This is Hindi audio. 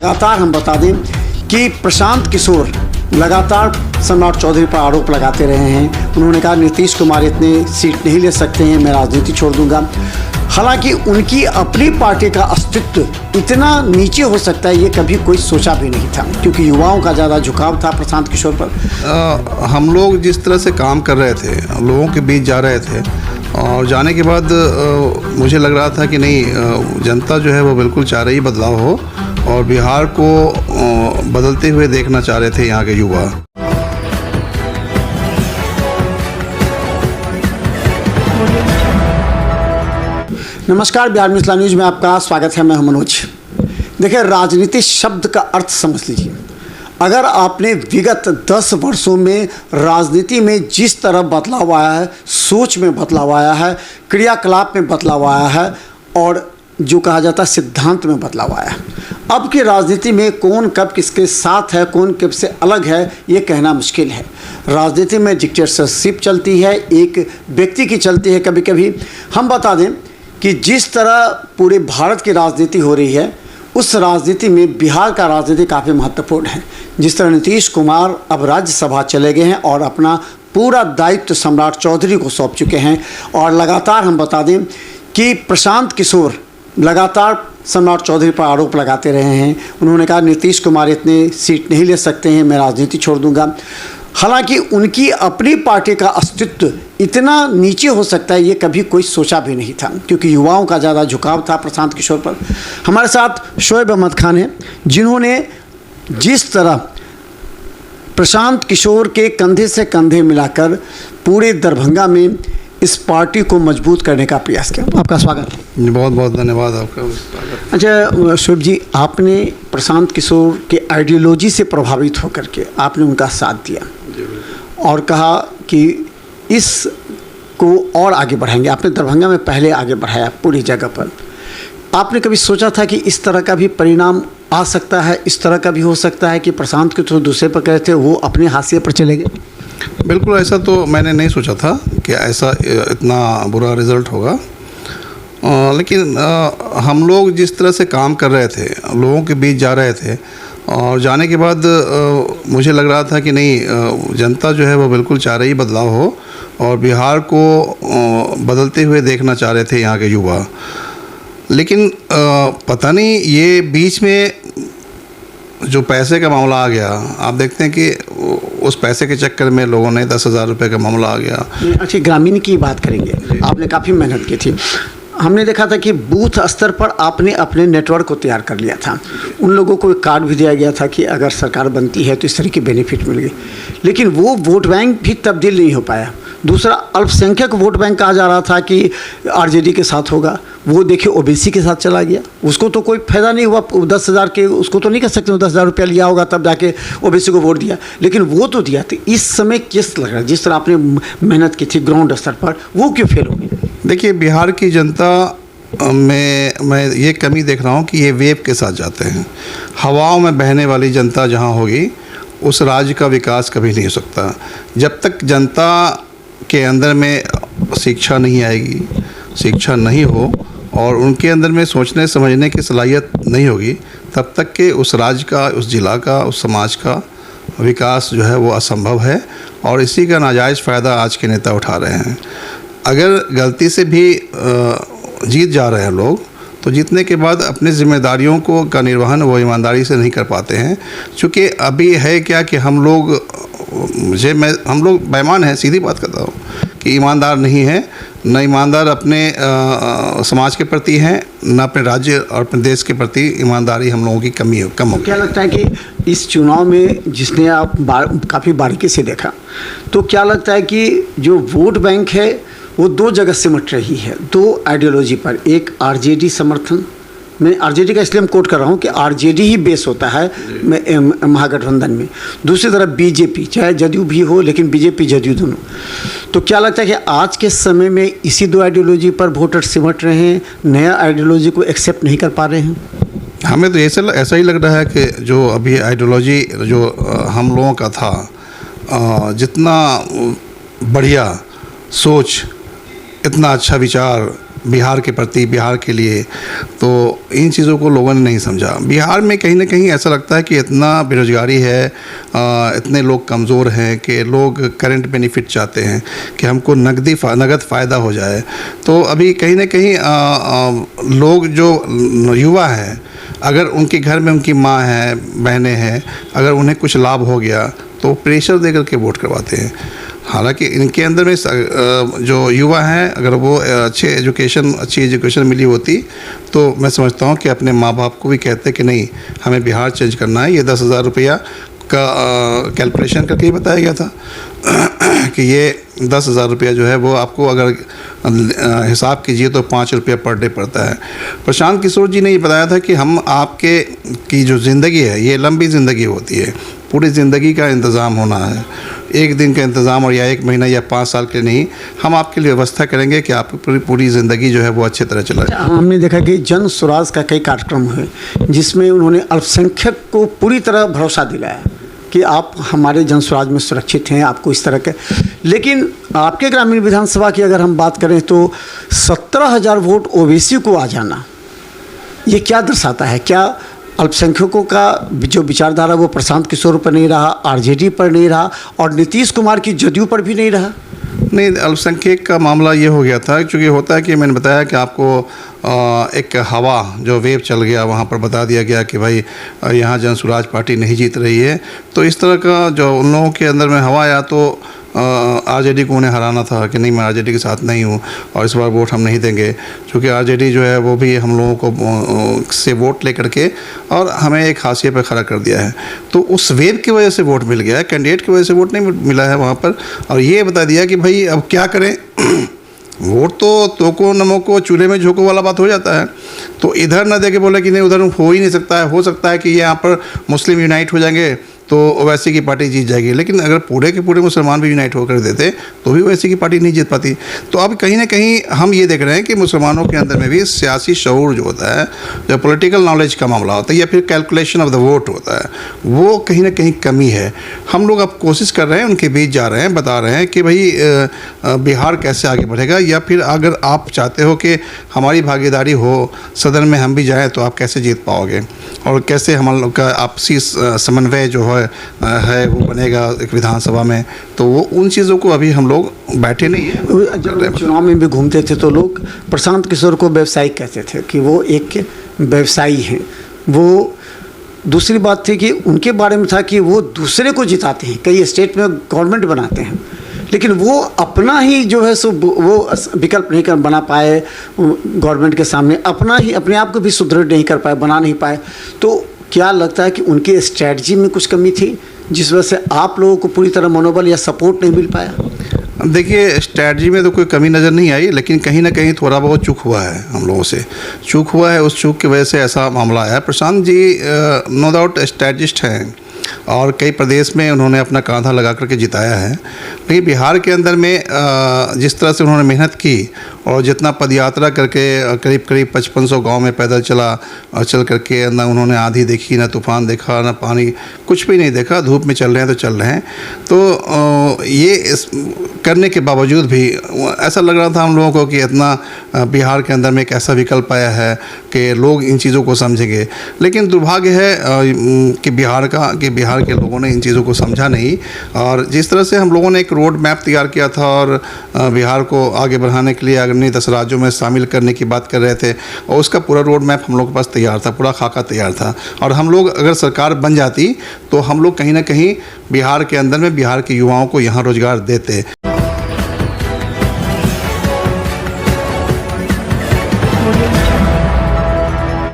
लगातार हम बता दें कि प्रशांत किशोर लगातार सम्राट चौधरी पर आरोप लगाते रहे हैं। उन्होंने कहा नीतीश कुमार इतने सीट नहीं ले सकते हैं, मैं राजनीति छोड़ दूंगा। हालांकि उनकी अपनी पार्टी का अस्तित्व इतना नीचे हो सकता है ये कभी कोई सोचा भी नहीं था, क्योंकि युवाओं का ज़्यादा झुकाव था प्रशांत किशोर पर। हम लोग जिस तरह से काम कर रहे थे, लोगों के बीच जा रहे थे और जाने के बाद मुझे लग रहा था कि नहीं, जनता जो है वो बिल्कुल चाह रही बदलाव हो और बिहार को बदलते हुए देखना चाह रहे थे यहाँ के युवा। नमस्कार, बिहार मिथिला न्यूज में आपका स्वागत है। मैं हूं मनोज। देखिए, राजनीति शब्द का अर्थ समझ लीजिए। अगर आपने विगत 10 वर्षों में राजनीति में जिस तरह बदलाव आया है, सोच में बदलाव आया है, क्रियाकलाप में बदलाव आया है और जो कहा जाता है सिद्धांत में बदलाव आया है, अब की राजनीति में कौन कब किसके साथ है, कौन कब से अलग है, ये कहना मुश्किल है। राजनीति में डिक्टेटरशिप चलती है, एक व्यक्ति की चलती है कभी कभी। हम बता दें कि जिस तरह पूरे भारत की राजनीति हो रही है, उस राजनीति में बिहार का राजनीति काफ़ी महत्वपूर्ण है। जिस तरह नीतीश कुमार अब राज्यसभा चले गए हैं और अपना पूरा दायित्व सम्राट चौधरी को सौंप चुके हैं, और लगातार हम बता दें कि प्रशांत किशोर लगातार सम्राट चौधरी पर आरोप लगाते रहे हैं। उन्होंने कहा नीतीश कुमार इतने सीट नहीं ले सकते हैं, मैं राजनीति छोड़ दूंगा। हालांकि उनकी अपनी पार्टी का अस्तित्व इतना नीचे हो सकता है ये कभी कोई सोचा भी नहीं था, क्योंकि युवाओं का ज़्यादा झुकाव था प्रशांत किशोर पर। हमारे साथ शोएब अहमद खान हैं, जिन्होंने जिस तरह प्रशांत किशोर के कंधे से कंधे मिलाकर पूरे दरभंगा में इस पार्टी को मजबूत करने का प्रयास किया। आपका स्वागत है। बहुत बहुत धन्यवाद आपका स्वागत। अच्छा शोएब जी, आपने प्रशांत किशोर के आइडियोलॉजी से प्रभावित होकर के आपने उनका साथ दिया और कहा कि इस को और आगे बढ़ाएंगे। आपने दरभंगा में पहले आगे बढ़ाया पूरी जगह पर। आपने कभी सोचा था कि इस तरह का भी परिणाम आ सकता है, इस तरह का भी हो सकता है कि प्रशांत किशोर दूसरे पर कहे थे वो अपने हाशिए पर चले गए? बिल्कुल ऐसा तो मैंने नहीं सोचा था कि ऐसा इतना बुरा रिज़ल्ट होगा, लेकिन हम लोग जिस तरह से काम कर रहे थे, लोगों के बीच जा रहे थे और जाने के बाद मुझे लग रहा था कि नहीं, जनता जो है वो बिल्कुल चाह रही बदलाव हो और बिहार को बदलते हुए देखना चाह रहे थे यहाँ के युवा। लेकिन पता नहीं ये बीच में जो पैसे का मामला आ गया, आप देखते हैं कि उस पैसे के चक्कर में लोगों ने 10,000 रुपये का मामला आ गया। अच्छा, ग्रामीण की बात करेंगे। आपने काफ़ी मेहनत की थी। हमने देखा था कि बूथ स्तर पर आपने अपने नेटवर्क को तैयार कर लिया था। उन लोगों को एक कार्ड भी दिया गया था कि अगर सरकार बनती है तो इस तरह की बेनिफिट मिल गई, लेकिन वो वोट बैंक भी तब्दील नहीं हो पाया। दूसरा, अल्पसंख्यक वोट बैंक कहा जा रहा था कि आरजेडी के साथ होगा, वो देखिए ओबीसी के साथ चला गया। उसको तो कोई फायदा नहीं हुआ। 10,000 के उसको तो नहीं कह सकते 10,000 रुपया लिया होगा तब जाके ओबीसी को वोट दिया, लेकिन वो तो दिया। तो इस समय किस लग रहा है, जिस तरह आपने मेहनत की थी ग्राउंड स्तर पर, वो क्यों फेल हो गई? देखिए, बिहार की जनता में मैं ये कमी देख रहा हूँ कि ये वेव के साथ जाते हैं। हवाओं में बहने वाली जनता जहाँ होगी उस राज्य का विकास कभी नहीं हो सकता। जब तक जनता के अंदर में शिक्षा नहीं आएगी, शिक्षा नहीं हो और उनके अंदर में सोचने समझने की सलाहियत नहीं होगी, तब तक के उस राज्य का, उस ज़िला का, उस समाज का विकास जो है वो असंभव है। और इसी का नाजायज़ फ़ायदा आज के नेता उठा रहे हैं। अगर गलती से भी जीत जा रहे हैं लोग, तो जीतने के बाद अपनी जिम्मेदारियों का निर्वहन वो ईमानदारी से नहीं कर पाते हैं। चूँकि अभी है क्या कि हम लोग बेईमान हैं, सीधी बात करता हूँ कि ईमानदार नहीं है। न ईमानदार अपने समाज के प्रति हैं, न अपने राज्य और अपने देश के प्रति ईमानदारी हम लोगों की कम हो। क्या लगता है कि इस चुनाव में जिसने आप काफ़ी बारीकी से देखा, तो क्या लगता है कि जो वोट बैंक है वो दो जगह सिमट रही है, दो आइडियोलॉजी पर। एक आरजेडी समर्थन, मैं आरजेडी का इसलिए हम कोट कर रहा हूँ कि आरजेडी ही बेस होता है महागठबंधन में। दूसरी तरफ बीजेपी, चाहे जदयू भी हो, लेकिन बीजेपी जदयू दोनों। तो क्या लगता है कि आज के समय में इसी दो आइडियोलॉजी पर वोटर सिमट रहे हैं, नया आइडियोलॉजी को एक्सेप्ट नहीं कर पा रहे हैं? हमें तो ऐसा ही लग रहा है कि जो अभी आइडियोलॉजी जो हम लोगों का था, जितना बढ़िया सोच, इतना अच्छा विचार बिहार के प्रति, बिहार के लिए। तो इन चीज़ों को लोगों ने नहीं समझा। बिहार में कहीं ना कहीं ऐसा लगता है कि इतना बेरोजगारी है, इतने लोग कमज़ोर हैं कि लोग करंट बेनिफिट चाहते हैं कि हमको नगद फ़ायदा हो जाए। तो अभी कहीं ना कहीं लोग जो युवा हैं, अगर उनके घर में उनकी माँ है, बहनें हैं, अगर उन्हें कुछ लाभ हो गया तो प्रेशर दे करके वोट करवाते हैं। हालांकि इनके अंदर में जो युवा हैं, अगर वो अच्छी एजुकेशन मिली होती तो मैं समझता हूँ कि अपने माँ बाप को भी कहते कि नहीं, हमें बिहार चेंज करना है। ये 10,000 रुपया का कैलकुलेशन करके ही बताया गया था कि ये 10,000 रुपया जो है वो आपको अगर हिसाब कीजिए तो 5 रुपया पर डे पड़ता है। प्रशांत किशोर जी ने ये बताया था कि हम आपके की जो ज़िंदगी है ये लंबी ज़िंदगी होती है, पूरी ज़िंदगी का इंतज़ाम होना है, एक दिन का इंतज़ाम और या 1 महीना या 5 साल के नहीं। हम आपके लिए व्यवस्था करेंगे कि आपकी पूरी ज़िंदगी जो है वो अच्छी तरह चलाए। हमने देखा कि जन स्वराज का कई कार्यक्रम हुए जिसमें उन्होंने अल्पसंख्यक को पूरी तरह भरोसा दिलाया कि आप हमारे जन स्वराज में सुरक्षित हैं, आपको इस तरह के। लेकिन आपके ग्रामीण विधानसभा की अगर हम बात करें तो 17,000 वोट ओबीसी को आ जाना, ये क्या दर्शाता है? क्या अल्पसंख्यकों का जो विचारधारा वो प्रशांत किशोर पर नहीं रहा, आरजेडी पर नहीं रहा और नीतीश कुमार की जदयू पर भी नहीं रहा? नहीं, अल्पसंख्यक का मामला ये हो गया था क्योंकि होता है कि मैंने बताया कि आपको एक हवा जो वेव चल गया, वहाँ पर बता दिया गया कि भाई यहाँ जन स्वराज पार्टी नहीं जीत रही है। तो इस तरह का जो उन लोगों के अंदर में हवा आया तो आरजेडी को उन्हें हराना था कि नहीं, मैं आरजेडी के साथ नहीं हूँ और इस बार वोट हम नहीं देंगे, क्योंकि आरजेडी जो है वो भी हम लोगों को से वोट लेकर के और हमें एक हाशिए पर खड़ा कर दिया है। तो उस वेव की वजह से वोट मिल गया है, कैंडिडेट की वजह से वोट नहीं मिला है वहाँ पर। और ये बता दिया कि भाई अब क्या करें वोट तो तोको नमको चूल्हे में झोंको वाला बात हो जाता है। तो इधर ना दे के बोले कि नहीं उधर हो ही नहीं सकता है, हो सकता है कि यहाँ पर मुस्लिम यूनाइट हो जाएंगे तो ओवैसी की पार्टी जीत जाएगी। लेकिन अगर पूरे के पूरे मुसलमान भी यूनाइट होकर देते तो भी ओवैसी की पार्टी नहीं जीत पाती। तो अब कहीं ना कहीं हम ये देख रहे हैं कि मुसलमानों के अंदर में भी सियासी शऊर जो होता है, जो पॉलिटिकल नॉलेज का मामला होता है या फिर कैलकुलेशन ऑफ द वोट होता है, वो कहीं ना कहीं कमी है। हम लोग अब कोशिश कर रहे हैं, उनके बीच जा रहे हैं, बता रहे हैं कि भाई बिहार कैसे आगे बढ़ेगा, या फिर अगर आप चाहते हो कि हमारी भागीदारी हो, सदन में हम भी जाएँ तो आप कैसे जीत पाओगे और कैसे हम लोग का आपसी समन्वय जो है वो बनेगा एक विधानसभा में। तो वो उन चीज़ों को अभी हम लोग बैठे नहीं हैं। जब चुनाव में भी घूमते थे तो लोग प्रशांत किशोर को व्यवसायी कहते थे कि वो एक व्यवसायी हैं। वो दूसरी बात थी कि उनके बारे में था कि वो दूसरे को जिताते हैं, कई स्टेट में गवर्नमेंट बनाते हैं, लेकिन वो अपना ही जो है सो वो विकल्प नहीं कर बना पाए गवर्नमेंट के सामने, अपने आप को भी सुदृढ़ नहीं कर पाए, बना नहीं पाए। तो क्या लगता है कि उनकी स्ट्रैटेजी में कुछ कमी थी जिस वजह से आप लोगों को पूरी तरह मनोबल या सपोर्ट नहीं मिल पाया? देखिए, स्ट्रैटेजी में तो कोई कमी नज़र नहीं आई, लेकिन कहीं ना कहीं थोड़ा बहुत चूक हुआ है, हम लोगों से चूक हुआ है। उस चूक की वजह से ऐसा मामला आया। Prashant ji no doubt strategist हैं और कई प्रदेश में उन्होंने अपना कांधा लगा करके जिताया है। लेकिन बिहार के अंदर में जिस तरह से उन्होंने मेहनत की और जितना पदयात्रा करके करीब 5500 गांव में पैदल चल करके, ना उन्होंने आंधी देखी, ना तूफान देखा, ना पानी, कुछ भी नहीं देखा, धूप में चल रहे हैं तो चल रहे हैं। तो ये करने के बावजूद भी ऐसा लग रहा था हम लोगों को कि इतना बिहार के अंदर में एक ऐसा विकल्प आया है कि लोग इन चीज़ों को समझेंगे। लेकिन दुर्भाग्य है कि बिहार के लोगों ने इन चीज़ों को समझा नहीं। और जिस तरह से हम लोगों ने एक रोड मैप तैयार किया था और बिहार को आगे बढ़ाने के लिए अग्रणी 10 राज्यों में शामिल करने की बात कर रहे थे, और उसका पूरा रोड मैप हम लोग के पास तैयार था, पूरा खाका तैयार था। और हम लोग अगर सरकार बन जाती तो हम लोग कहीं ना कहीं बिहार के अंदर में बिहार के युवाओं को यहाँ रोजगार देते। Audio Jungle.